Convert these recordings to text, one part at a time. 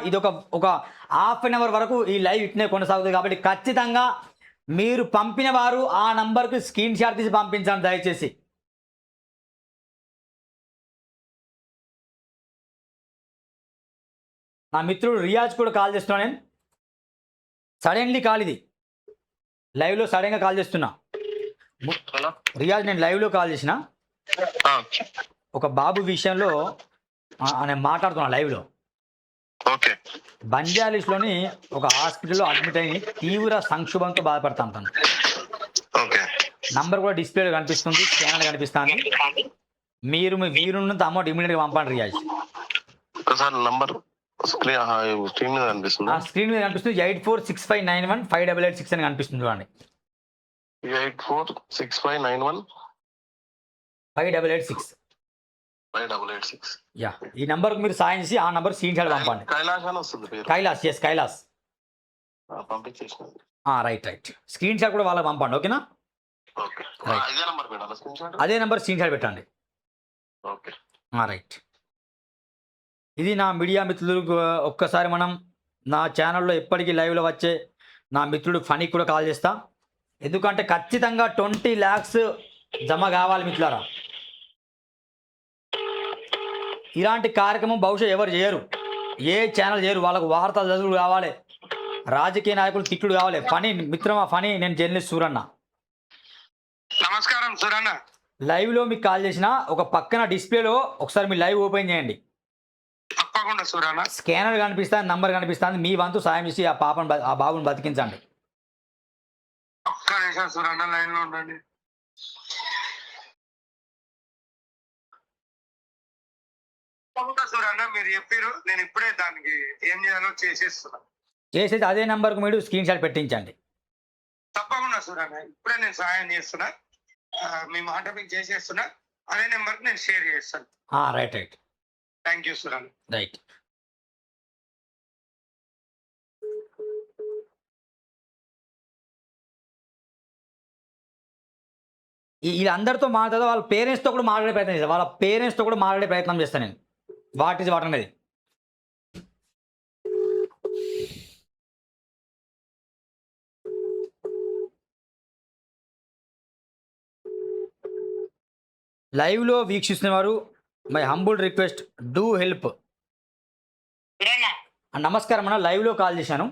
ఇది ఒక half an hour వరకు ఈ లైవ్ ఇట్నే కొనసాగుతుంది కాబట్టి ఖచ్చితంగా మీరు పంపిన వారు ఆ నంబర్కి స్క్రీన్ షాట్ తీసి పంపించండి దయచేసి. నా మిత్రుడు రియాజ్ కూడా కాల్ చేస్తున్నా, నేను సడన్లీ కాల్, ఇది లైవ్లో సడన్గా కాల్ చేస్తున్నా. రియాజ్ నేను లైవ్లో కాల్ చేసిన ఒక బాబు విషయంలో నేను మాట్లాడుతున్నా లైవ్లో. ఓకే. బంజారాలిస్ట్లోని ఒక హాస్పిటల్లో అడ్మిట్ అయ్యి తీవ్ర సంక్షోభంతో బాధపడతాం తను. ఓకే. నంబర్ కూడా డిస్ప్లేలో కనిపిస్తుంది, స్కానర్ కనిపిస్తుంది. మీరు మీ వీరున్నంత అమౌంట్ ఇమీడియట్గా పంపండి రియాజ్. ఒకసారి నంబర్ స్క్రీన్ మీద కనిపిస్తుంది. స్క్రీన్ మీద కనిపిస్తుంది 8465915886 అని కనిపిస్తుంది చూడండి. 846591 5886. యా, ఈ నంబర్కి మీరు సాయం చేసి ఆ నంబర్ స్క్రీన్ షాట్ పంపండి. కైలాష్ అని వస్తుంది పేరు. Kailash, yes Kailash. పంపించేసిన. Right. Screen shot కూడా వాళ్ళకి పంపండి, ఓకేనా? ఓకే. అదే నంబర్ పెట్టాలా స్క్రీన్ షాట్? అదే నంబర్ స్క్రీన్ షాట్ పెట్టండి. ఓకే. రైట్. ఇది నా మీడియా మిత్రులకు ఒక్కసారి మనం నా ఛానల్లో ఎప్పటికీ లైవ్లో వచ్చే నా మిత్రుడు ఫనీ కూడా కాల్ చేస్తా, ఎందుకంటే ఖచ్చితంగా 20 lakhs జమ కావాలి మిత్రులారా. ఇలాంటి కార్యక్రమం బహుశా ఎవరు చేయరు, ఏ ఛానల్ చేయరు. వాళ్ళకు వార్తలు చదువులు కావాలి, రాజకీయ నాయకులు తిట్టుడు కావాలి. ఫనీ మిత్రమా, ఫనీ, నేను జర్నలిస్ట్ సూరన్న. నమస్కారం సూరన్న. లైవ్లో మీకు కాల్ చేసిన ఒక పక్కన డిస్ప్లేలో ఒకసారి మీ లైవ్ ఓపెన్ చేయండి. తప్పకుండా సూరన్న. స్కానర్ కనిపిస్తుంది, నంబర్ కనిపిస్తుంది. మీ వంతు సాయం చేసి ఆ బాబుని బతికించండి. ఒక్క నిమిషం సూరన్న, లైన్లో ఉండండి. సూరన్న మీరు చెప్పారు, నేను ఇప్పుడే దానికి ఏం చేయాలో చేసేస్తున్నా. చేసేది అదే నంబర్కు మీరు స్క్రీన్ షాట్ పెట్టించండి. తప్పకుండా సూరన్న, ఇప్పుడే నేను సహాయం చేస్తున్నా. మీ మాట మీకు చేసేస్తున్నా. అదే నెంబర్కి నేను షేర్ చేస్తాను. Right. Thank you Suranna. Right. వీళ్ళందరితో మాట్లాడతా వాళ్ళ పేరెంట్స్తో కూడా మాట్లాడే ప్రయత్నం చేస్తాను. వాళ్ళ పేరెంట్స్తో కూడా మాట్లాడే ప్రయత్నం చేస్తాను నేను. వాట్ ఈజ్ వాట్ అనేది. లైవ్లో వీక్షిస్తున్న వారు my humble request, do help. నమస్కారం అన్న, లైవ్లో కాల్ చేశాను.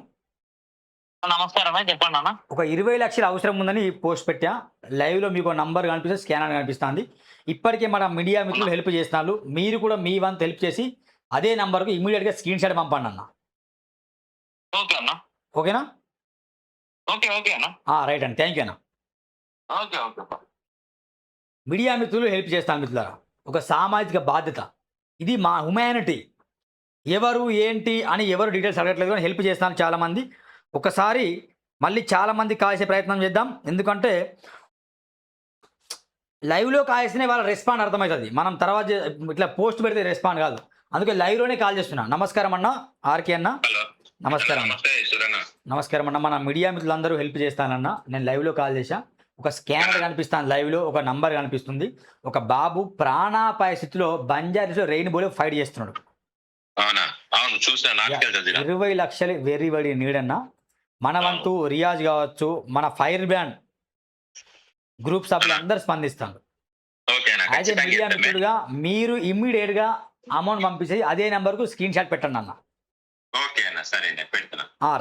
నమస్కారం, చెప్పండి అన్న. ఒక 20 లక్షల అవసరం ఉందని పోస్ట్ పెట్టా. లైవ్లో మీకు నంబర్ కనిపిస్తుంది, స్కానర్ కనిపిస్తుంది. ఇప్పటికే మన మీడియా మిత్రులు హెల్ప్ చేస్తున్నారు. మీరు కూడా మీ వంతు హెల్ప్ చేసి అదే నంబర్కు ఇమీడియట్గా స్క్రీన్ షాట్ పంపండి అన్న. ఓకే అన్న. ఓకేనా? ఓకే అన్న. రైట్ అన్న, థ్యాంక్ యూ అన్న. ఓకే. మీడియా మిత్రులు హెల్ప్ చేస్తాను మిత్రులారా. ఒక సామాజిక బాధ్యత, ఇది మా హ్యుమానిటీ. ఎవరు ఏంటి అని ఎవరు డీటెయిల్స్ అడగట్లేదు కానీ హెల్ప్ చేస్తాను చాలామంది. ఒకసారి మళ్ళీ చాలామంది కాల్చే ప్రయత్నం చేద్దాం, ఎందుకంటే లైవ్లో కాల్సిన వాళ్ళ రెస్పాండ్ అర్థమవుతుంది. మనం తర్వాత ఇట్లా పోస్ట్ పెడితే రెస్పాండ్ కాదు, అందుకే లైవ్లోనే కాల్ చేస్తున్నా. నమస్కారం అన్న, ఆర్కే అన్న. నమస్కారం అన్న. నమస్కారం అన్న. మన మీడియా మిత్రులందరూ హెల్ప్ చేస్తానన్న. నేను లైవ్లో కాల్ చేశా. ఒక స్కానర్ కనిపిస్తాను లైవ్లో, ఒక నంబర్ కనిపిస్తుంది. ఒక బాబు ప్రాణాపాయ స్థితిలో బంజారాలో రెయిన్బోలో ఫైట్ చేస్తున్నాడు. 20 లక్షలు వెరీ వెరీ నీడన్నా. మన వంతు రియాజ్ కావచ్చు, మన ఫైర్ బ్యాండ్ గ్రూప్ సభ్యులు అందరు స్పందిస్తాను. యాజ్ ఏ మీడియా మిత్రుడుగా మీరు ఇమ్మీడియట్గా అమౌంట్ పంపించేసి అదే నెంబర్కు స్క్రీన్ షాట్ పెట్టండి అన్న.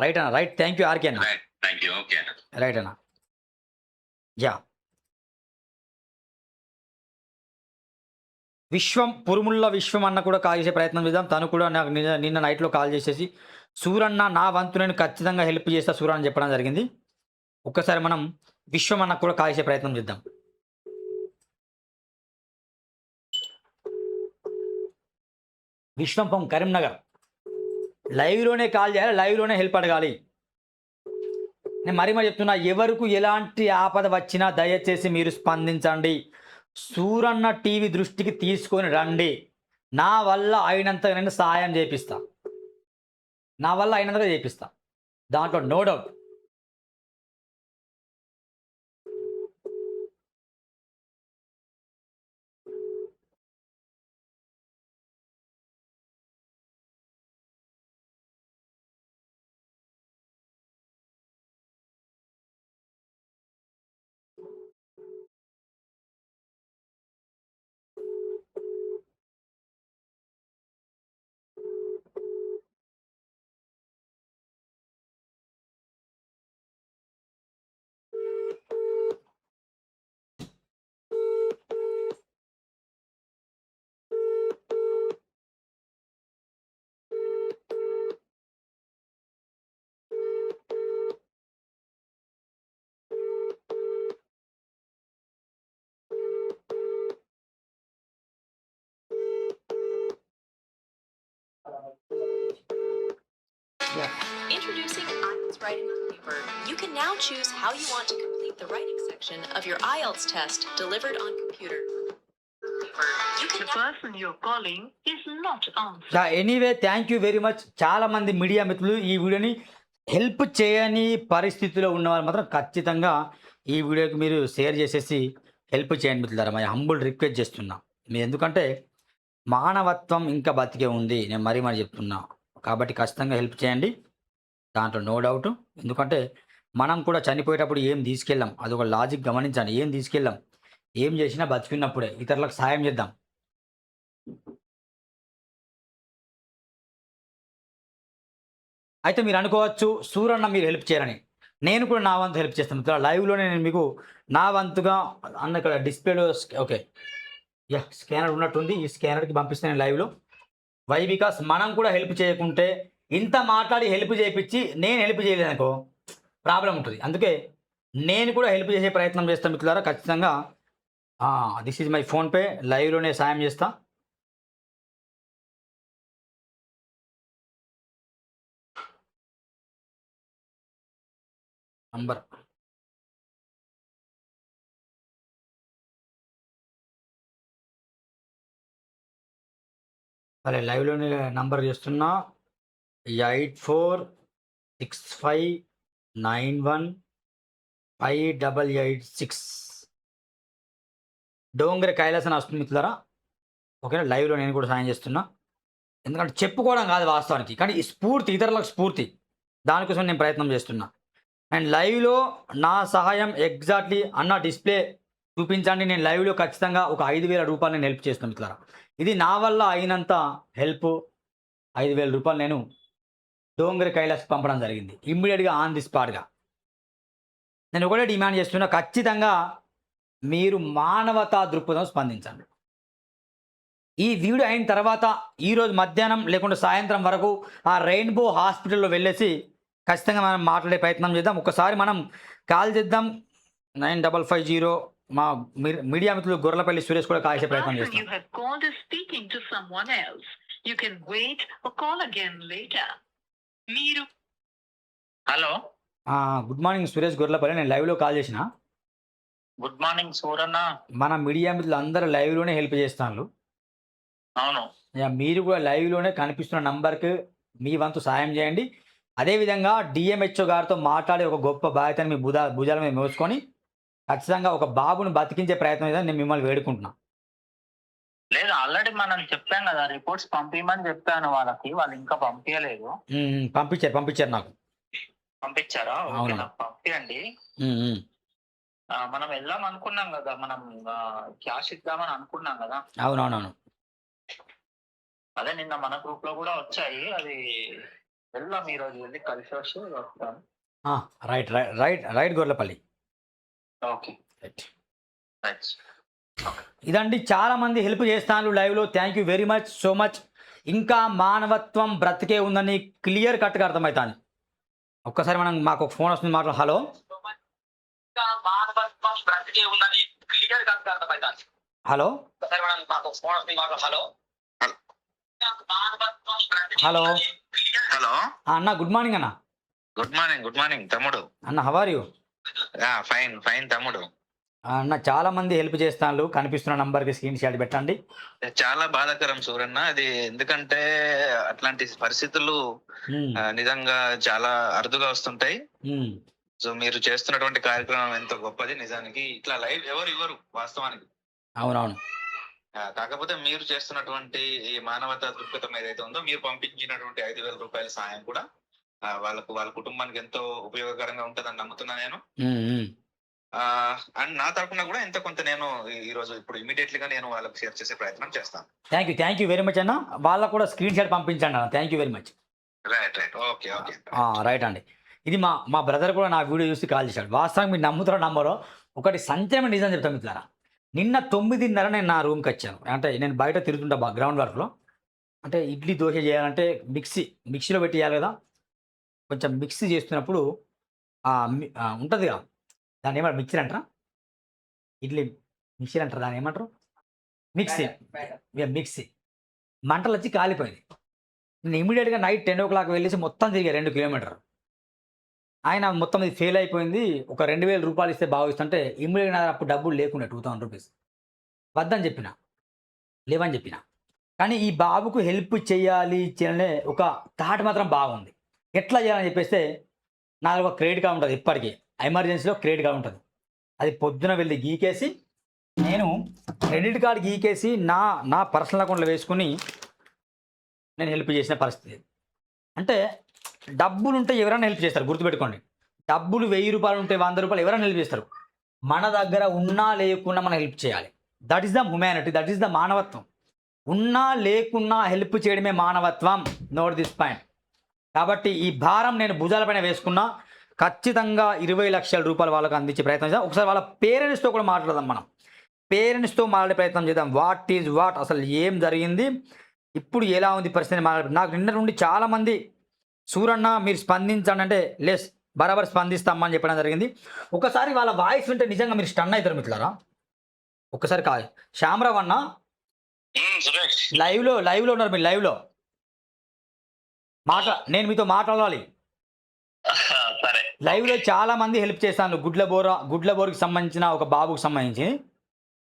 రైట్ అన్న. రైట్, థ్యాంక్ యూ ఆర్కే అన్న. రైట్ అన్న. యా, విశ్వం పురుముల్ల విశ్వం అన్న కూడా కాల్ చేసే ప్రయత్నం చేద్దాం. తను కూడా నాకు నిన్న నైట్లో కాల్ చేసేసి సూరన్న నా వంతు నేను ఖచ్చితంగా హెల్ప్ చేస్తా సూరన్న అని చెప్పడం జరిగింది. ఒక్కసారి మనం విశ్వం అన్న కూడా కాల్ చేసే ప్రయత్నం చేద్దాం. విశ్వం ఫ్రమ్ కరీంనగర్. లైవ్లోనే కాల్ చేయాలి, లైవ్లోనే హెల్ప్ అడగాలి. నేను మరీ చెప్తున్నా, ఎవరికి ఎలాంటి ఆపద వచ్చినా దయచేసి మీరు స్పందించండి. సూరన్న టీవీ దృష్టికి తీసుకొని రండి. నా వల్ల అయినంతగా నేను సహాయం చేపిస్తా, దాంట్లో no doubt. Introducing IELTS Writing on Paper. You can now choose how you want to complete the writing section of your IELTS test delivered on computer. You can The person you're calling is not answering. Anyway thank you very much. చాలామంది media మిత్రులు ఈ వీడియోని help చేయని పరిస్థితిలో ఉన్నవారు మాత్రం ఖచ్చితంగా ఈ వీడియోకి మీరు షేర్ చేసేసి హెల్ప్ చేయండి మిత్రులారా. మై హంబుల్ రిక్వెస్ట్ చేస్తున్నా. మీరు ఎందుకంటే మానవత్వం ఇంకా బతికే ఉంది, నేను మరీ చెప్తున్నా. కాబట్టి ఖచ్చితంగా హెల్ప్ చేయండి, దాంట్లో నో డౌట్. ఎందుకంటే మనం కూడా చనిపోయేటప్పుడు ఏం తీసుకెళ్ళాం, అదొక లాజిక్ గమనించండి. ఏం తీసుకెళ్ళాం, ఏం చేసినా బతికినప్పుడే ఇతరులకు సాయం చేద్దాం. అయితే మీరు అనుకోవచ్చు సూరన్న మీరు హెల్ప్ చేయరని. నేను కూడా నా వంతు హెల్ప్ చేస్తాను మిత్రులు. లైవ్లోనే నేను మీకు నా వంతుగా అన్న ఇక్కడ డిస్ప్లేలో ఓకే స్కానర్ ఉన్నట్టుంది, ఈ స్కానర్కి పంపిస్తాను లైవ్లో. వై బికాస్ మనం కూడా హెల్ప్ చేయకుంటే ఇంత మాట్లాడి హెల్ప్ చేయించి నేను హెల్ప్ చేయలేదనుకో ప్రాబ్లం ఉంటుంది. అందుకే నేను కూడా హెల్ప్ చేసే ప్రయత్నం చేస్తాను మిత్రులారా ఖచ్చితంగా. దిస్ ఈజ్ మై ఫోన్పే, లైవ్లోనే సాయం చేస్తా. నంబర్ సరే లైవ్లోనే నంబర్ చేస్తున్నా 8465915886. డోంగర కైలాస్ అని వస్తుంది మిత్రులారా. ఓకేనా, లైవ్లో నేను కూడా సాయం చేస్తున్నా. ఎందుకంటే చెప్పుకోవడం కాదు వాస్తవానికి, కానీ ఈ స్ఫూర్తి, ఇతరులకు స్ఫూర్తి, దానికోసం నేను ప్రయత్నం చేస్తున్నా. అండ్ లైవ్లో నా సహాయం ఎగ్జాక్ట్లీ అన్న డిస్ప్లే చూపించండి. నేను లైవ్లో ఖచ్చితంగా ఒక 5,000 రూపాయలు నేను హెల్ప్ చేస్తాను మిత్రులారా. ఇది నా వల్ల అయినంత హెల్ప్. 5,000 రూపాయలు నేను డోంగర కైలాస్కి పంపడం జరిగింది ఇమ్మీడియట్గా ఆన్ ది స్పాట్గా. నేను ఒకటే డిమాండ్ చేస్తున్నా, ఖచ్చితంగా మీరు మానవతా దృక్పథం స్పందించండి. ఈ వీడియో అయిన తర్వాత ఈరోజు మధ్యాహ్నం లేకుంటే సాయంత్రం వరకు ఆ రెయిన్బో హాస్పిటల్లో వెళ్ళేసి ఖచ్చితంగా మనం మాట్లాడే ప్రయత్నం చేద్దాం. ఒకసారి మనం కాల్ చేద్దాం 9550. మా మీడియా మిత్రులు గొర్రెలపల్లి సురేష్ కూడా కాల్ చేసే The ప్రయత్నం person చేస్తాం. you have called is speaking to someone else. You can wait or call again later. మీరు హలో, గుడ్ మార్నింగ్ సురేష్ గొర్రెలపల్లి. నేను లైవ్లో కాల్ చేసిన. Good morning Suranna. మన మీడియా మిత్రులు అందరూ లైవ్లోనే హెల్ప్ చేస్తాను. అవును, మీరు కూడా లైవ్లోనే కనిపిస్తున్న నంబర్కి మీ వంతు సాయం చేయండి. అదేవిధంగా డిఎంహెచ్ఓ గారితో మాట్లాడి ఒక గొప్ప బాధ్యతను మీ భుజాల మీద మోసుకొని ఖచ్చితంగా ఒక బాబును బతికించే ప్రయత్నం చేద్దాం. నేను మిమ్మల్ని వేడుకుంటున్నాను. లేదు ఆల్రెడీ మనం చెప్పాం కదా, రిపోర్ట్స్ పంపించమని చెప్పాను వాళ్ళకి, వాళ్ళు ఇంకా పంపించలేదు. పంపించారు నాకు. పంపించారా? ఓకే, అవును. నాకు పంపించండి. మనం వెళ్దాం అనుకున్నాం కదా, మనం క్యాష్ ఇద్దామని అనుకున్నాం కదా. అవునవునవును. అదే నిన్న మన గ్రూప్ లో కూడా వచ్చాయి. అది వెళ్దాం, ఈ రోజు వెళ్ళి కలిసి వస్తే వస్తాం. Right right right right గొర్రెలపల్లి. Okay, right. Right. ఇదండి, చాలా మంది హెల్ప్ చేస్తాను లైవ్లో. Thank you very much so much. ఇంకా మానవత్వం బ్రతికే ఉందని క్లియర్ కట్గా అర్థమవుతుంది. ఒక్కసారి మనం మాకు ఒక ఫోన్ వస్తుంది మాట్లాడు. హలో, హలో హలో హలో అన్న, గుడ్ మార్నింగ్ అన్న. గుడ్ మార్నింగ్, గుడ్ మార్నింగ్ తమ్ముడు. అన్న how are you? Fine fine తమ్ముడు. అన్న చాలా మంది హెల్ప్ చేస్తాను, కనిపిస్తున్న నంబర్కి స్క్రీన్ షాట్ పెట్టండి. చాలా బాధాకరం సూరన్న అది, ఎందుకంటే అట్లాంటి పరిస్థితులు నిజంగా చాలా అరుదుగా వస్తుంటాయి. సో మీరు చేస్తున్నటువంటి కార్యక్రమం ఎంతో గొప్పది నిజానికి. ఇట్లా లైవ్ ఎవరు ఇవ్వరు వాస్తవానికి. అవునవును. కాకపోతే మీరు చేస్తున్నటువంటి ఈ మానవతా దృక్పథం ఏదైతే ఉందో, మీరు పంపించినటువంటి 5,000 రూపాయల సహాయం కూడా వాళ్ళ కుటుంబానికి ఎంతో ఉపయోగకరంగా ఉంటుందని నమ్ముతున్నా నేను. అండ్ నా తరఫున కూడా ఎంతో కొంత నేను ఈ రోజు ఇప్పుడు ఇమీడియట్లీ గా నేను వాళ్ళకి షేర్ చేసే ప్రయత్నం చేస్తాను. థ్యాంక్ యూ వెరీ మచ్ అన్న. వాళ్ళకు కూడా స్క్రీన్ షాట్ పంపించండి అన్న. Thank you very much. Right right, okay okay. Right అండి. ఇది మా బ్రదర్ కూడా నా వీడియో చూసి కాల్ చేశాడు. వాస్తవం మీరు నమ్ముతారో నమ్మరో, ఒకటి సంచలనం నిజం చెప్తాను మిత్రులారా. నిన్న 9:30 నేను నా రూమ్కి వచ్చాను. అంటే నేను బయట తిరుగుతుంటా గ్రౌండ్ వర్క్లో. అంటే ఇడ్లీ దోశ చేయాలంటే మిక్సీలో పెట్టి చేయాలి కదా. కొంచెం మిక్సీ చేస్తున్నప్పుడు ఉంటుంది కదా, దాన్ని ఏమంటారు, మిక్సీ అంటారా? ఇడ్లీ మిక్సీ అంటారు, దాన్ని ఏమంటారు? మిక్సీ. మంటలు వచ్చి కాలిపోయింది. నేను ఇమీడియట్గా నైట్ 10 o'clock వెళ్ళేసి మొత్తం తిరిగా 2 కిలోమీటర్. ఆయన మొత్తం ఇది ఫెయిల్ అయిపోయింది. ఒక 2000 రూపాయలు ఇస్తే భావిస్తుంటే ఇమ్మీడియేట్‌గా నా దగ్గర అప్పుడు డబ్బులు లేకుండే 2000 రూపీస్. వద్దని చెప్పిన. లేవని చెప్పిన. కానీ ఈ బాబుకు హెల్ప్ చేయాలి చేయలే ఒక థాట్ మాత్రం బాగుంది. ఎట్లా చేయాలని చెప్పేస్తే నా దగ్గర ఒక క్రెడిట్ కార్డ్ ఉంటది ఇప్పటికి. ఎమర్జెన్సీలో క్రెడిట్ కార్డ్ ఉంటది. అది పొద్దున వెళ్లి గీకేసి నేను క్రెడిట్ కార్డ్ గీకేసి నా పర్సనల్ అకౌంట్‌లో వేసుకొని నేను హెల్ప్ చేసిన పరిస్థితి. అంటే డబ్బులుంటే ఎవరైనా హెల్ప్ చేస్తారు గుర్తుపెట్టుకోండి. డబ్బులు 1000 రూపాయలు ఉంటే 100 రూపాయలు ఎవరైనా హెల్ప్ చేస్తారు. మన దగ్గర ఉన్నా లేకున్నా మనం హెల్ప్ చేయాలి. That is the humanity. That is the మానవత్వం. ఉన్నా లేకున్నా హెల్ప్ చేయడమే మానవత్వం. Note this point. కాబట్టి ఈ భారం నేను భుజాలపైన వేసుకున్నా. ఖచ్చితంగా 20 లక్షల రూపాయలు వాళ్ళకి అందించే ప్రయత్నం చేద్దాం. ఒకసారి వాళ్ళ పేరెంట్స్‌తో కూడా మాట్లాడదాం మనం. పేరెంట్స్‌తో మాట్లాడే ప్రయత్నం చేద్దాం. వాట్ ఈజ్ వాట్, అసలు ఏం జరిగింది, ఇప్పుడు ఎలా ఉంది పరిస్థితి నాకు నిన్న నుండి చాలామంది సూరన్న మీరు స్పందించండి అంటే లెస్ బరాబర్ స్పందిస్తామని చెప్పడం జరిగింది. ఒకసారి వాళ్ళ వాయిస్ వింటే నిజంగా మీరు స్టన్ అవుతారు మిత్రులారా. ఒక్కసారి కాదు శ్యామరావు అన్న సురేష్ లైవ్లో ఉన్నారు. మీరు లైవ్లో నేను మీతో మాట్లాడాలి. సరే లైవ్లో చాలా మంది హెల్ప్ చేస్తాను. గుడ్లబోరుకి సంబంధించిన ఒక బాబుకు సంబంధించి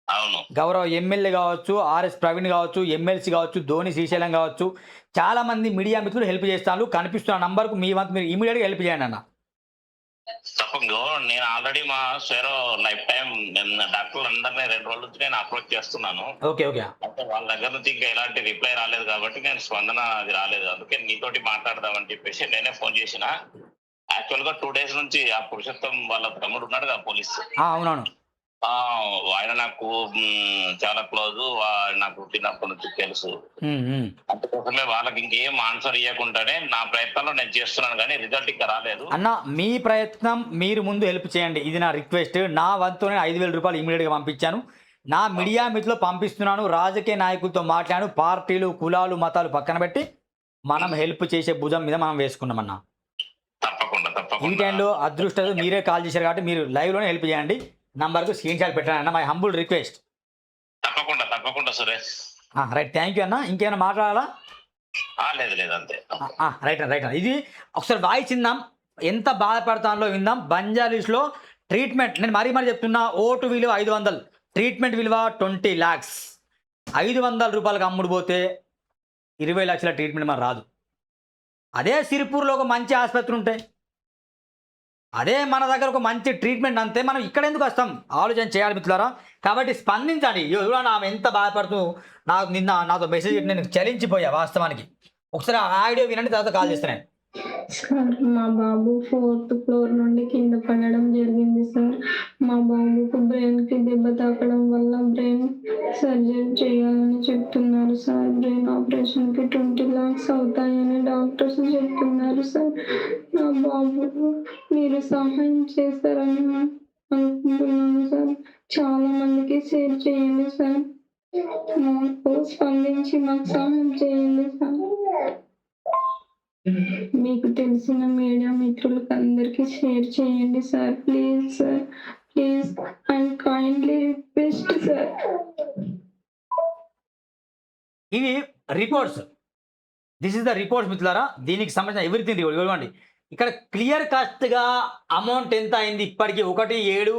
అవును గౌరవ ఎమ్మెల్యే కావచ్చు, ఆర్ఎస్ ప్రవీణ్ కావచ్చు, ఎమ్మెల్సీ కావచ్చు, ధోని శ్రీశైలం కావచ్చు, చాలా మంది మీడియా మిత్రులు హెల్ప్ చేస్తాను. కనిపిస్తున్న నంబర్కు మీ వంతు మీరు ఇమీడియట్గా హెల్ప్ చేయండి అన్న. తప్పకుండా. నేను ఆల్రెడీ మా షేరో లైఫ్ టైం డాక్టర్లు అందరినీ 2 రోజుల నుంచి నేను అప్రోచ్ చేస్తున్నాను. ఓకే అంటే వాళ్ళ దగ్గర నుంచి ఇంకా ఎలాంటి రిప్లై రాలేదు కాబట్టి నేను స్పందన అది రాలేదు. అందుకే నీతోటి మాట్లాడదామని చెప్పేసి నేనే ఫోన్ చేసిన. యాక్చువల్ గా 2 days నుంచి ఆ పురుషోత్తం వాళ్ళ తమ్ముడు ఉన్నాడు కదా పోలీస్, అవునవును. ఆయన నాకు చాలా క్లోజ్. నాకు చిన్నప్పటి నుంచి తెలుసు. అందుకోసమే వాళ్ళకి ఇంకేం ఆన్సర్ ఇవ్వకుండానే నా ప్రయత్నంలో నేను చేస్తున్నాను, కానీ రిజల్ట్ ఇంకా రాలేదు. అన్న మీ ప్రయత్నం మీరు ముందు హెల్ప్ చేయండి. ఇది నా రిక్వెస్ట్. నా వంతు నేను 5,000 రూపాయలు ఇమీడియట్గా పంపించాను. నా మీడియా మిత్రులు పంపిస్తున్నాను. రాజకీయ నాయకులతో మాట్లాడాను. పార్టీలు కులాలు మతాలు పక్కన పెట్టి మనం హెల్ప్ చేసే భుజం మీద మనం వేసుకున్నామన్నా. తప్పకుండా ఈ తప్పకుండా. టైంలో అదృష్టం మీరే కాల్ చేశారు కాబట్టి మీరు లైవ్లోనే హెల్ప్ చేయండి. నంబర్కు స్క్రీన్ షాట్ పెట్టండి అన్న. My humble request. తప్పకుండా తప్పకుండా సురేష్. రైట్, థ్యాంక్ యూ అన్న. ఇంకేమైనా మాట్లాడాలా? లేదు అంతే. రైట్ అన్న. ఇది ఒకసారి వాయిస్ విందాం. ఎంత బాధపడతానో విందాం. బంజారీస్లో ట్రీట్మెంట్ నేను మరీ చెప్తున్నా. ఓటు విలువ 500, ట్రీట్మెంట్ విలువ 20 lakhs. 500 రూపాయలకు అమ్ముడు పోతే 20 లక్షల ట్రీట్మెంట్ మన రాదు. అదే సిరిపూర్లో ఒక మంచి ఆసుపత్రి ఉంటే, అదే మన దగ్గర ఒక మంచి ట్రీట్మెంట్ అంతే, మనం ఇక్కడ ఎందుకు వస్తాం? ఆలోచన చేయాలి మిత్రులారా. కాబట్టి స్పందించండి. చూడండి ఆమె ఎంత బాధపడుతూ నాకు నిన్న నాతో మెసేజ్ పెట్టి నేను చలించిపోయా వాస్తవానికి. ఒకసారి ఆ ఆడియో వినండి, తర్వాత కాల్ చేస్తాను. సార్ మా బాబు 4th floor నుండి కింద పడడం జరిగింది సార్. మా బాబుకు బ్రెయిన్కి దెబ్బ తాకడం వల్ల బ్రెయిన్ సర్జరీ చేయాలని చెప్తున్నారు సార్. బ్రెయిన్ ఆపరేషన్కి 20 lakhs అవుతాయని డాక్టర్స్ చెప్తున్నారు సార్. నా బాబుకు మీరు సహాయం చేస్తారని అనుకుంటున్నాను సార్. చాలా మందికి షేర్ చేయండి సార్. మాకు స్పందించి మాకు సహాయం చేయండి సార్. మీకు తెలిసిన మీడియా మిత్రులకు అందరికీ షేర్ చేయండి sir. Please sir, please and kindly request sir. ఇవి reports. This is the reports మిత్రులారా. దీనికి సంబంధించిన ఎవ్రీథింగ్ ఇవ్వండి. ఇక్కడ క్లియర్ కట్గా అమౌంట్ ఎంత అయింది ఇప్పటికీ 1/7/2026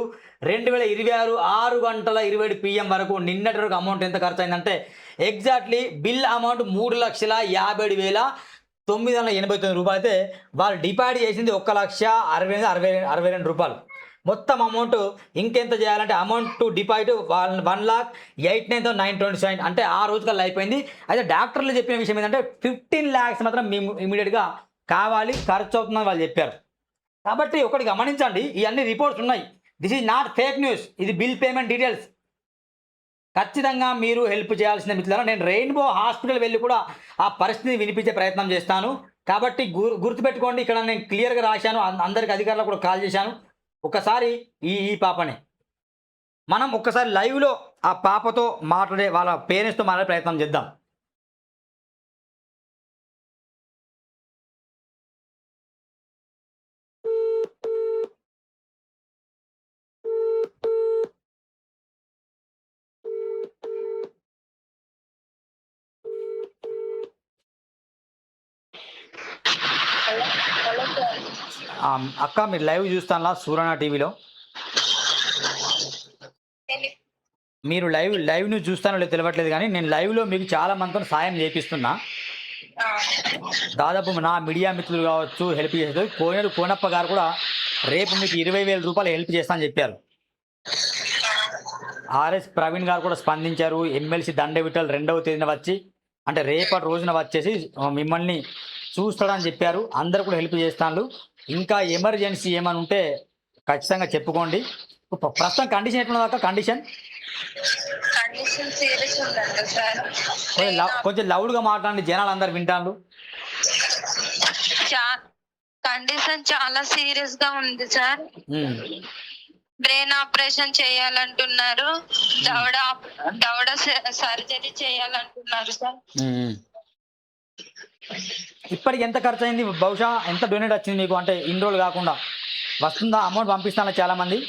6:27 PM వరకు నిన్నటి వరకు అమౌంట్ ఎంత ఖర్చు అయిందంటే ఎగ్జాక్ట్లీ బిల్ అమౌంట్ 3,57,989 రూపాయలు అయితే వాళ్ళు డిపాజిట్ చేసింది 1,60,62 రూపాయలు. మొత్తం అమౌంట్ ఇంకెంత చేయాలంటే అమౌంట్ టు డిపాజిట్ 1,08,927 అంటే ఆ రోజుకల్లా అయిపోయింది. అయితే డాక్టర్లు చెప్పిన విషయం ఏంటంటే 15 lakhs మాత్రం మేము ఇమీడియట్గా కావాలి, ఖర్చు అవుతుందని వాళ్ళు చెప్పారు. కాబట్టి ఒకటి గమనించండి, ఇవన్నీ రిపోర్ట్స్ ఉన్నాయి. This is not fake news. ఇది బిల్ పేమెంట్ డీటెయిల్స్. ఖచ్చితంగా మీరు హెల్ప్ చేయాల్సిన మిత్రులారా. నేను రెయిన్బో హాస్పిటల్ వెళ్ళి కూడా ఆ పరిస్థితిని వినిపించే ప్రయత్నం చేస్తాను. కాబట్టి గుర్తుపెట్టుకోండి, ఇక్కడ నేను క్లియర్గా రాశాను. అందరికి అధికారులకు కూడా కాల్ చేశాను. ఒకసారి ఈ పాపని మనం ఒక్కసారి లైవ్లో ఆ పాపతో మాట్లాడే వాళ్ళ పేరెంట్స్తో మాట్లాడే ప్రయత్నం చేద్దాం. అక్క మీరు లైవ్ చూస్తానులా సూరణ టీవీలో మీరు లైవ్ ను చూస్తానో లేదో తెలియట్లేదు కానీ నేను లైవ్లో మీకు చాలా మందితో సాయం చేపిస్తున్నా. దాదాపు నా మీడియా మిత్రులు కావచ్చు హెల్ప్ చేసేది. కోనప్ప గారు కూడా రేపు మీకు 20,000 రూపాయలు హెల్ప్ చేస్తా అని చెప్పారు. ఆర్ఎస్ ప్రవీణ్ గారు కూడా స్పందించారు. ఎమ్మెల్సీ దండవిఠల్ 2వ తేదీన వచ్చి అంటే రేపటి రోజున వచ్చేసి మిమ్మల్ని చూస్తాడని చెప్పారు. అందరు కూడా హెల్ప్ చేస్తాను. ఇంకా ఎమర్జెన్సీ ఏమైనా ఉంటే ఖచ్చితంగా చెప్పుకోండి. ప్రస్తుతం కండిషన్ ఎట్లున్నదాకా కండిషన్ సీరియస్ ఉందంట సార్. కొంచెం లౌడ్గా మాట్లాడండి, జనాలు అందరు వింటాను. కండిషన్ చాలా సీరియస్ గా ఉంది సార్. Brain operation చేయాలంటున్నారు. దవడ సర్జరీ చేయాలంటున్నారు సార్. ఇప్పటికి ఎంత ఖర్చు అయింది? బహుశా ఎంత డొనేట్ వచ్చింది మీకు? అంటే ఇన్ని రోజులు కాకుండా వస్తుందా? అమౌంట్ పంపిస్తాను చాలా మంది.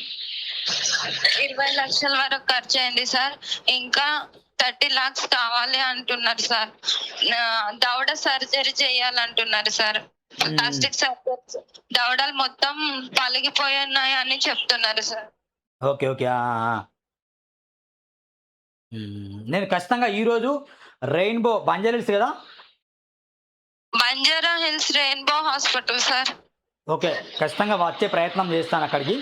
20 లక్షల వరకు ఖర్చు అయింది సార్. ఇంకా 30 lakhs కావాలి అంటున్నారు సార్. దవడ సర్జరీ చేయాలంటున్నారు సార్. ప్లాస్టిక్ సర్జరీ, దవడలు మొత్తం పలిగిపోయినాయి అని చెప్తున్నారు సార్. Okay okay. నేను ఖచ్చితంగా ఈరోజు రెయిన్బో బంజారా హిల్స్ కదా, Banjara hills rainbow hospital sir. Okay ఖచ్చితంగా వచ్చే ప్రయత్నం చేస్తాను అక్కడికి.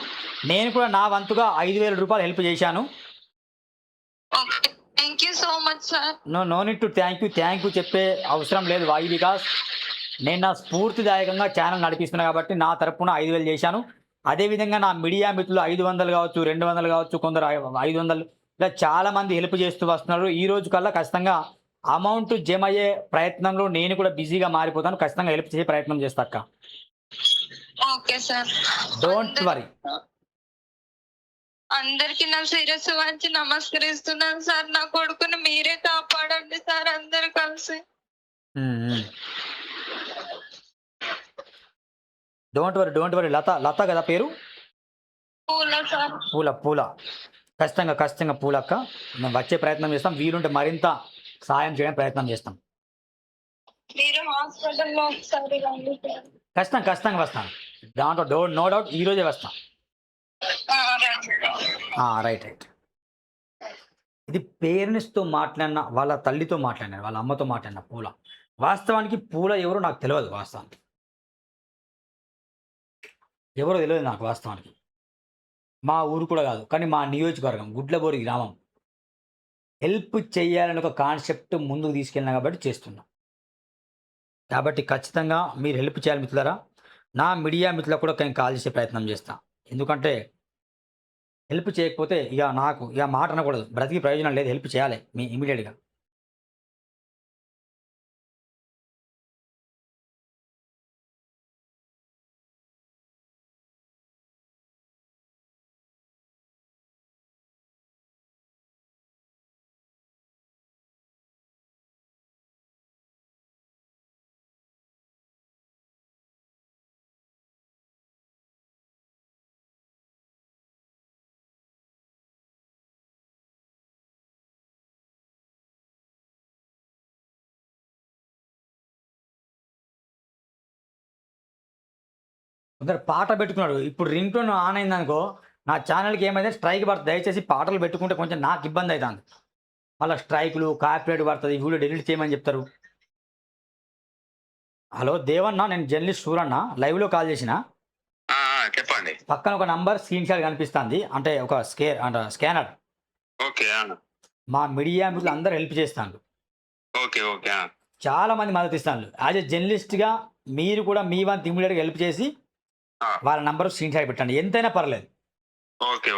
నేను కూడా నా వంతుగా 5,000 రూపాయలు హెల్ప్ చేశాను. Okay, thank you so much sir. No need to thank you చెప్పే అవసరం లేదు. వై బికాస్ నేను నా స్ఫూర్తిదాయకంగా ఛానల్ నడిపిస్తున్నాను కాబట్టి నా తరపున 5,000 చేశాను. అదేవిధంగా నా మీడియా మిత్రులు 500 కావచ్చు, 200 కావచ్చు, కొందరు 500 ఇలా చాలా మంది హెల్ప్ చేస్తూ వస్తున్నారు. ఈ రోజు కల్లా ఖచ్చితంగా అమౌంట్ జమ అయ్యే ప్రయత్నంలో నేను కూడా బిజీగా మారిపోతాను. ఖచ్చితంగా హెల్ప్ చేసే ప్రయత్నం చేస్తా అక్క. Okay sir, don't worry. అందరికి నా శిరస్సు వంచి నమస్కరిస్తున్నాను సార్. నా కొడుకుని మీరే కాపాడండి సార్, అందరు కలిసి. Don't worry. లత కదా పేరు? పూల సార్. పూల. ఖచ్చితంగా పూల అక్క. మేము వచ్చే ప్రయత్నం చేస్తాం. వీలుంటే మరింత సాయం చేయడానికి ప్రయత్నం చేస్తాం. మీరు హాస్పిటల్లో ఒకసారి రండి సార్. ఖచ్చితంగా వస్తాను. దాంట్లో నో డౌట్ ఈ రోజే వస్తాం. రైట్. ఇది పేరెంట్స్తో మాట్లాడిన, వాళ్ళ తల్లితో మాట్లాడిన, వాళ్ళ అమ్మతో మాట్లాడిన పూల. వాస్తవానికి పూల ఎవరో నాకు తెలియదు. వాస్తవానికి ఎవరో తెలియదు నాకు వాస్తవానికి. మా ఊరు కూడా కాదు, కానీ మా నియోజకవర్గం గుడ్లబోరి గ్రామం. హెల్ప్ చేయాలని ఒక కాన్సెప్ట్ ముందుకు తీసుకెళ్ళినా కాబట్టి చేస్తున్నా. కాబట్టి ఖచ్చితంగా మీరు హెల్ప్ చేయాలి మిత్రులారా. నా మీడియా మిత్రులకు కూడా నేను కాల్ చేసే ప్రయత్నం చేస్తాను. ఎందుకంటే హెల్ప్ చేయకపోతే నాకు మాట అనకూడదు, బ్రతికి ప్రయోజనం లేదు. హెల్ప్ చేయాలి మీ ఇమీడియట్గా. కొందరు పాట పెట్టుకున్నాడు. ఇప్పుడు రింగ్ టోన్ ఆన్ అయిందనుకో, నా ఛానల్కి ఏమైతే స్ట్రైక్ పడుతుంది. దయచేసి పాటలు పెట్టుకుంటే కొంచెం నాకు ఇబ్బంది అవుతుంది. మళ్ళీ స్ట్రైకులు, కాపీరైట్ పడుతుంది, వీడియో డిలీట్ చేయమని చెప్తారు. హలో దేవన్న, నేను జర్నలిస్ట్ సూరన్న, లైవ్లో కాల్ చేసిన. చెప్పండి. పక్కన ఒక నంబర్ స్క్రీన్ షాట్ కనిపిస్తుంది, అంటే ఒక స్కానర్. ఓకే. మా మీడియా మిత్రులు అందరూ హెల్ప్ చేస్తాను. ఓకే. చాలా మంది మద్దతు ఇస్తాను. యాజ్ ఎ జర్నలిస్ట్గా మీరు కూడా మీ వంతు ఇమీడియట్గా హెల్ప్ చేసి వాళ్ళ నంబర్ స్క్రీన్ షాట్ పెట్టండి, ఎంతైనా పర్లేదు. ఓకే.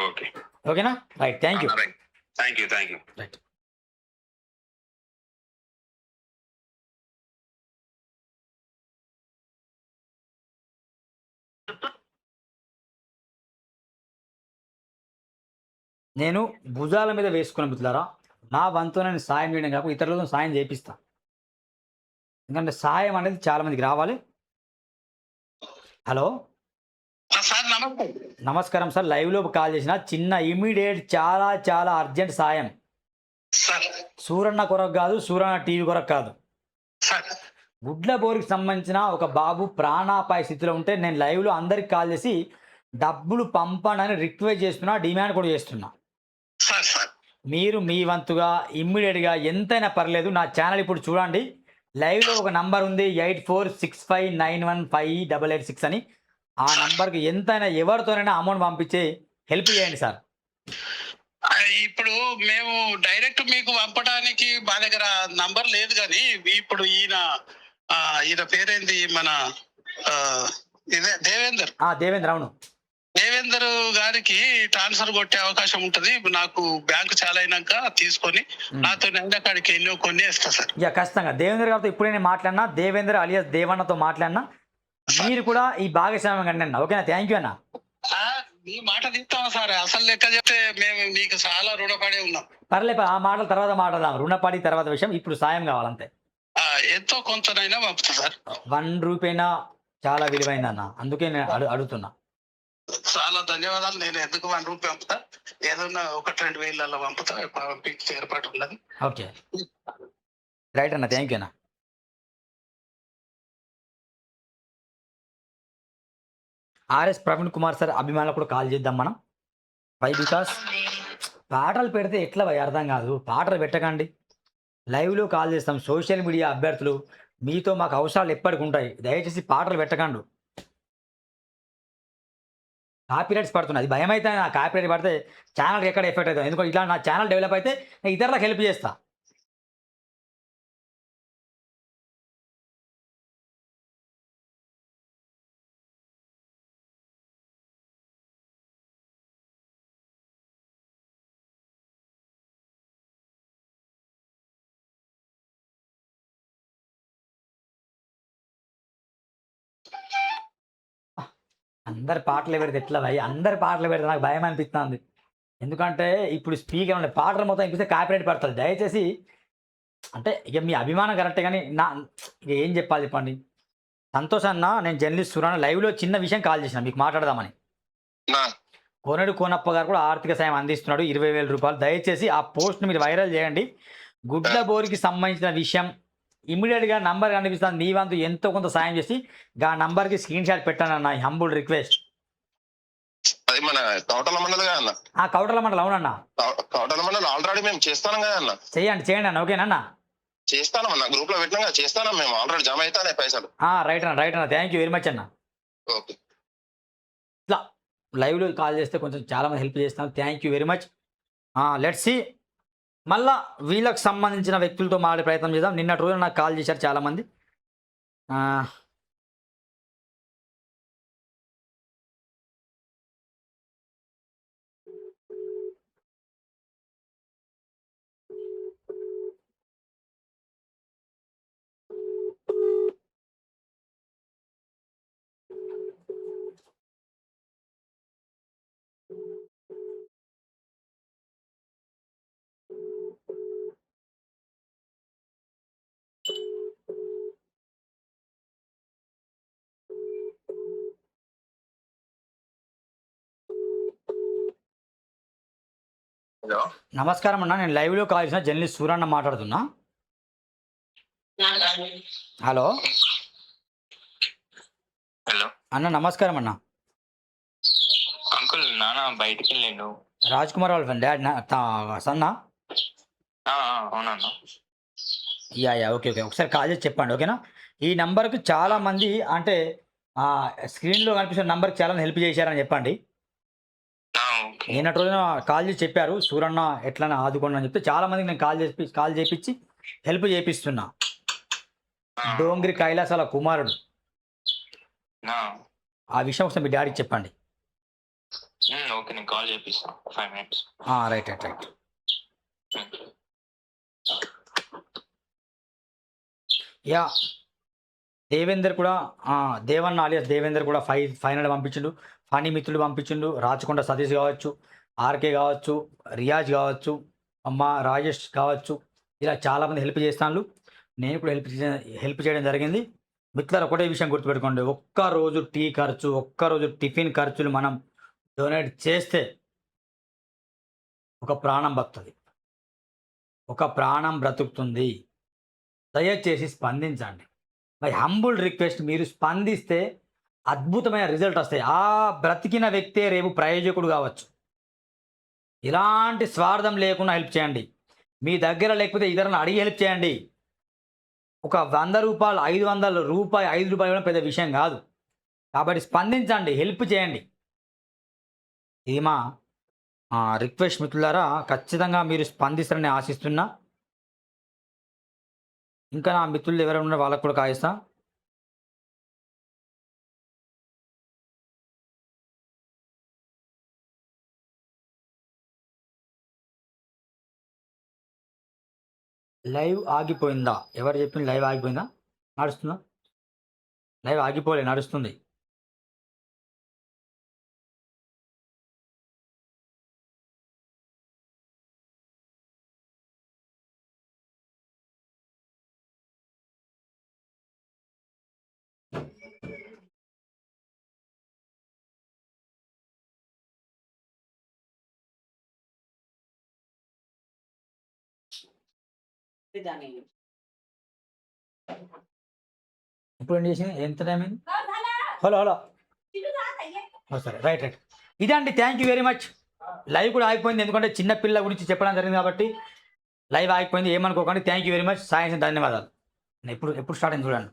ఓకేనా? రైట్. Thank you. రైట్. నేను భుజాల మీద వేసుకున్న మిత్రులారా, నా వంతు నేను సాయం చేయడం కాకుండా ఇతరులతో సాయం చేపిస్తాను. ఎందుకంటే సాయం అనేది చాలా మందికి రావాలి. హలో నమస్కారం సార్, లైవ్లో కాల్ చేసిన చిన్న ఇమీడియట్ చాలా అర్జెంట్ సాయం. సూరన్న కొరకు కాదు, సూరన్న టీవీ కొరకు కాదు. గుడ్ల బోరికి సంబంధించిన ఒక బాబు ప్రాణాపాయ స్థితిలో ఉంటే నేను లైవ్లో అందరికి కాల్ చేసి డబ్బులు పంపనని రిక్వెస్ట్ చేస్తున్నా, డిమాండ్ కూడా చేస్తున్నా. సార్ మీరు మీ వంతుగా ఇమ్మీడియట్గా ఎంతైనా పర్లేదు నా ఛానల్ ఇప్పుడు చూడండి. లైవ్లో ఒక నంబర్ ఉంది 8465915886 అని. ఆ నంబర్కి ఎంతైనా ఎవరితోనైనా అమౌంట్ పంపించి హెల్ప్ చేయండి సార్. ఇప్పుడు మేము డైరెక్ట్ మీకు పంపడానికి మా దగ్గర నంబర్ లేదు, కానీ ఇప్పుడు ఈయన పేరేంది మన ఇదే దేవేందర్ దేవేంద్ర, అవును. దేవేందర్ గారికి ట్రాన్స్ఫర్ కొట్టే అవకాశం ఉంటది. నాకు బ్యాంకు చాలా అయినాక తీసుకొని నాతో కాడికి ఎన్నో కొన్ని వేస్తా సార్. ఇక ఖచ్చితంగా దేవేంద్ర గారితో ఇప్పుడే నేను మాట్లాడినా, దేవేంద్ర అలియాస్ దేవన్నతో మాట్లాడినా. మీరు కూడా ఈ భాగస్వామ్యం కండి అన్న. ఓకేనా? థ్యాంక్ యూ అన్న. మీ మాట తీస్తామా సార్? అసలు లెక్క చెప్తే మేము మీకు చాలా రుణపడి ఉన్నాం. పర్లేదు, ఆ మాటల తర్వాత మాట్లాడదాం. రుణపడి తర్వాత విషయం, ఇప్పుడు సాయం కావాలంతే. ఎంతో కొంతనైనా పంపుతా సార్. 1 రూపాయినా చాలా విలువైందన్న, అందుకే నేను అడుగుతున్నా. చాలా ధన్యవాదాలు. నేను ఎందుకు 1 రూపాయి పంపుతా, ఏదన్నా 1-2 వేలలో పంపుతా, పంపించే ఏర్పాటు ఉన్నది. ఓకే, రైట్ అన్న, థ్యాంక్ యూ అన్న. ఆర్ఎస్ ప్రవీణ్ కుమార్ సార్ అభిమానులు కూడా కాల్ చేద్దాం మనం. వై? బికాస్ పాటలు పెడితే ఎట్లా భయ్ అర్థం కాదు. పాటలు పెట్టకండి, లైవ్లో కాల్ చేస్తాం. సోషల్ మీడియా అభ్యర్థులు మీతో మాకు అవసరాలు ఎప్పటికి ఉంటాయి. దయచేసి పాటలు పెట్టకండు. కాపీరైట్స్ పడుతుంది, అది భయం అయితే. నా కాపీరైట్ పడితే ఛానల్కి ఎక్కడ ఎఫెక్ట్ అవుతుంది. ఎందుకంటే ఇట్లా నా ఛానల్ డెవలప్ అయితే నేను ఇతరులకు హెల్ప్ చేస్తా. అందరి పాటలు పెడితే ఎట్లా భయ్? అందరి పాటలు పెడితే నాకు భయం అనిపిస్తుంది. ఎందుకంటే ఇప్పుడు స్పీకర్ ఉండే పాటలు మొత్తం ఇప్పిస్తే కాపీరైట్ పడుతుంది. దయచేసి అంటే ఇక మీ అభిమానం కరెక్టే, కానీ ఇక ఏం చెప్పాలి చెప్పండి. సంతోష్ అన్న, నేను జర్నలిస్ట్ సురాన లైవ్లో చిన్న విషయం కాల్ చేసిన మీకు మాట్లాడదామని. కోనేడు కోనప్ప గారు కూడా ఆర్థిక సాయం అందిస్తున్నాడు, 20,000 రూపాయలు. దయచేసి ఆ పోస్ట్ని మీరు వైరల్ చేయండి. గుడ్ల బోరికి సంబంధించిన విషయం ఇమ్మీడియట్గా నంబర్ కనిపిస్తుంది. మీ వంతు ఎంతో కొంత సాయం చేసి ఆ నంబర్కి స్క్రీన్ షాట్ పెట్టానన్న. Humble request. అది మన కౌటల మండలి కదా అన్న? ఆ కౌటల మండలి, అవునన్నా. కౌటల మండలి ఆల్రెడీ మేము చేస్తాం కదా అన్న. చేయండి అన్న. ఓకేనన్నా? చేస్తాను అన్న, గ్రూప్ లో పెట్టినా చేస్తాను. మేము ఆల్రెడీ జమ అవుతానే పైసలు. రైట్ అన్న. థ్యాంక్ యూ వెరీ మచ్ అన్న. ఓకే, ఇట్లా లైవ్లో కాల్ చేస్తే కొంచెం చాలామంది హెల్ప్ చేస్తున్నాను. Thank you very much. Let's see, మళ్ళా వీళ్ళకి సంబంధించిన వ్యక్తులతో మాట్లాడే ప్రయత్నం చేద్దాం. నిన్నటి రోజున నాకు కాల్ చేశారు చాలామంది. హలో, నమస్కారం అన్న, నేను లైవ్లో కాల్ చేసిన జర్నలిస్ట్ సూరన్న మాట్లాడుతున్నా. హలో హలో అన్న, నమస్కారం అన్న. అంకుల్, నాన్న బయటికి వెళ్ళిండు. రాజ్ కుమార్ వాళ్ళ డాడ్ సన్నా? అవునన్నా. ఓకే, ఒకసారి కాల్ చేసి చెప్పండి, ఓకేనా? ఈ నంబర్కి చాలామంది అంటే స్క్రీన్లో కనిపిస్తున్న నంబర్కి చాలా హెల్ప్ చేశారని చెప్పండి. నిన్నటి రోజున కాల్ చేసి చెప్పారు, సూరన్న ఎట్లా ఆదుకోండి అని చెప్తే చాలామందికి నేను కాల్ చేపించి హెల్ప్ చేపిస్తున్నా. డోంగ్రి కైలాసాల కుమారుడు. ఆ విషయం ఒకసారి మీ డాడీకి చెప్పండి. ఓకే, నేను కాల్ చేపిస్తాను 5 minutes. రైట్. యా, దేవేందర్ కూడా దేవన్న అలియాస్ దేవేందర్ కూడా 500 పంపించిండు. ఫనీ మిత్రులు పంపించిండు. రాచకొండ సతీష్ కావచ్చు, ఆర్కే కావచ్చు, రియాజ్ కావచ్చు, అమ్మ రాజేష్ కావచ్చు, ఇలా చాలామంది హెల్ప్ చేస్తాను. నేను కూడా హెల్ప్ చేయడం జరిగింది. మిత్రులు ఒకటే విషయం గుర్తుపెట్టుకోండి, ఒక్కరోజు టీ ఖర్చు, ఒక్కరోజు టిఫిన్ ఖర్చులు మనం డొనేట్ చేస్తే ఒక ప్రాణం బతుకుతుంది, ఒక ప్రాణం బ్రతుకుతుంది. దయచేసి స్పందించండి. మై హంబుల్ రిక్వెస్ట్, మీరు స్పందిస్తే అద్భుతమైన రిజల్ట్ వస్తాయి. ఆ బ్రతికిన వ్యక్తే రేపు ప్రయోజకుడు కావచ్చు. ఎలాంటి స్వార్థం లేకుండా హెల్ప్ చేయండి. మీ దగ్గర లేకపోతే ఇతరులను అడిగి హెల్ప్ చేయండి. ఒక 100 రూపాయలు, 500 రూపాయి, 5 రూపాయలు ఇవ్వడం పెద్ద విషయం కాదు. కాబట్టి స్పందించండి, హెల్ప్ చేయండి. ఇది మా రిక్వెస్ట్ మిత్రులారా. ఖచ్చితంగా మీరు స్పందిస్తారని ఆశిస్తున్నా. ఇంకా నా మిత్రులు ఎవరైనా ఉన్నారో వాళ్ళకు కూడా కాయిస్తా. లైవ్ ఆగిపోయిందా? ఎవరు చెప్పింది లైవ్ ఆగిపోయిందా? నడుస్తుందా? లైవ్ ఆగిపోలే, నడుస్తుంది. ఇప్పుడు ఏం చేసింది? ఎంత టైం అయింది? హలో హలో, సరే, రైట్ రైట్. ఇదండి, thank you very much. Live కూడా ఆగిపోయింది, ఎందుకంటే చిన్న పిల్ల గురించి చెప్పడం జరిగింది కాబట్టి లైవ్ ఆగిపోయింది. ఏమనుకోకండి. Thank you very much. సాయం ధన్యవాదాలు. ఎప్పుడు స్టార్ట్ అయింది చూడండి.